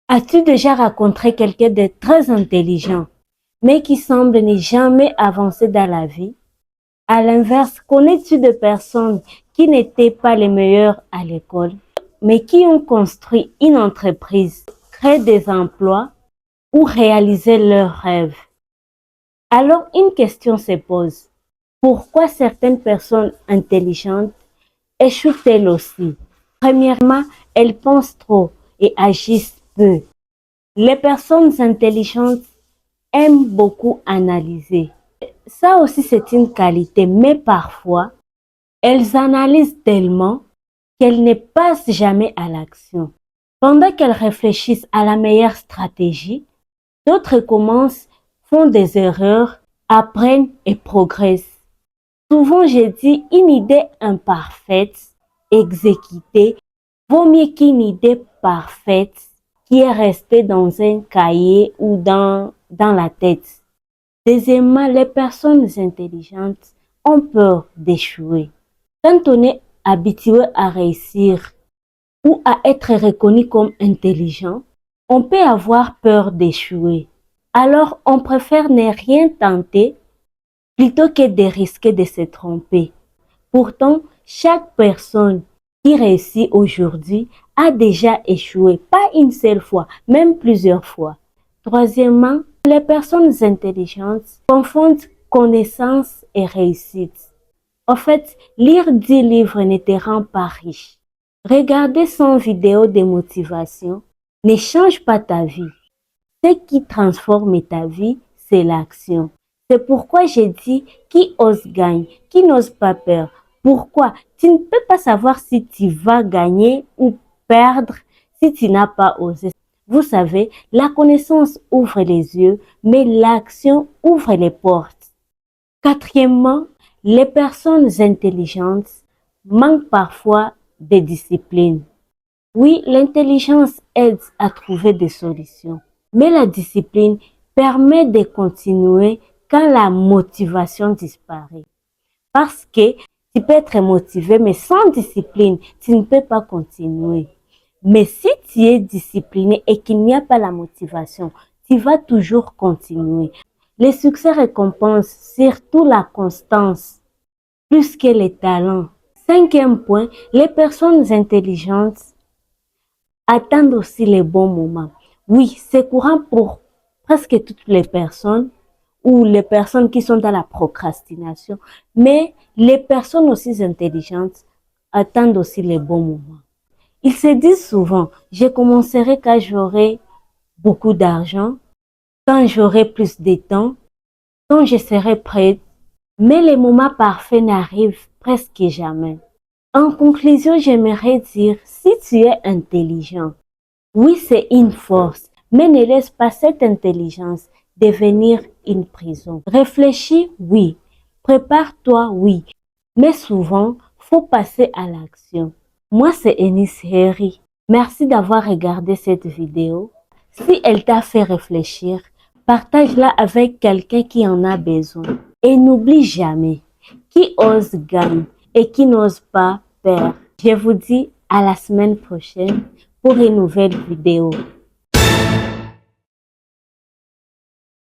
As-tu déjà rencontré quelqu'un de très intelligent, mais qui semble ne jamais avancer dans la vie? À l'inverse, connais-tu des personnes qui n'étaient pas les meilleures à l'école, mais qui ont construit une entreprise, créé des emplois ou réalisé leurs rêves? Alors une question se pose. Pourquoi certaines personnes intelligentes échouent-elles aussi? Premièrement, elles pensent trop et agissent peu. Les personnes intelligentes aiment beaucoup analyser. Ça aussi, c'est une qualité, mais parfois, elles analysent tellement qu'elles ne passent jamais à l'action. Pendant qu'elles réfléchissent à la meilleure stratégie, d'autres commencent, font des erreurs, apprennent et progressent. Souvent, j'ai dit une idée imparfaite, exécutée, vaut mieux qu'une idée parfaite qui est restée dans un cahier ou dans la tête. Deuxièmement, les personnes intelligentes ont peur d'échouer. Quand on est habitué à réussir ou à être reconnu comme intelligent, on peut avoir peur d'échouer. Alors, on préfère ne rien tenter plutôt que de risquer de se tromper. Pourtant, chaque personne qui réussit aujourd'hui a déjà échoué, pas une seule fois, même plusieurs fois. Troisièmement, les personnes intelligentes confondent connaissance et réussite. En fait, lire 10 livres ne te rend pas riche. Regarder 100 vidéos de motivation ne change pas ta vie. Ce qui transforme ta vie, c'est l'action. C'est pourquoi j'ai dit qui ose gagne, qui n'ose pas perdre. Pourquoi? Tu ne peux pas savoir si tu vas gagner ou perdre si tu n'as pas osé. Vous savez, la connaissance ouvre les yeux, mais l'action ouvre les portes. Quatrièmement, les personnes intelligentes manquent parfois de discipline. Oui, l'intelligence aide à trouver des solutions, mais la discipline permet de continuer quand la motivation disparaît. Parce que tu peux être motivé, mais sans discipline, tu ne peux pas continuer. Mais si tu es discipliné et qu'il n'y a pas la motivation, tu vas toujours continuer. Les succès récompensent surtout la constance, plus que les talents. Cinquième point, les personnes intelligentes attendent aussi les bons moments. Oui, c'est courant pour presque toutes les personnes ou les personnes qui sont dans la procrastination, mais les personnes aussi intelligentes attendent aussi les bons moments. Ils se disent souvent, je commencerai quand j'aurai beaucoup d'argent, quand j'aurai plus de temps, quand je serai prête, mais les moments parfaits n'arrivent presque jamais. En conclusion, j'aimerais dire, si tu es intelligent, oui, c'est une force, mais ne laisse pas cette intelligence devenir une prison. Réfléchis, oui. Prépare-toi, oui. Mais souvent, faut passer à l'action. Moi, c'est Eunice Herry. Merci d'avoir regardé cette vidéo. Si elle t'a fait réfléchir, partage-la avec quelqu'un qui en a besoin. Et n'oublie jamais, qui ose gagne et qui n'ose pas perd. Je vous dis à la semaine prochaine pour une nouvelle vidéo.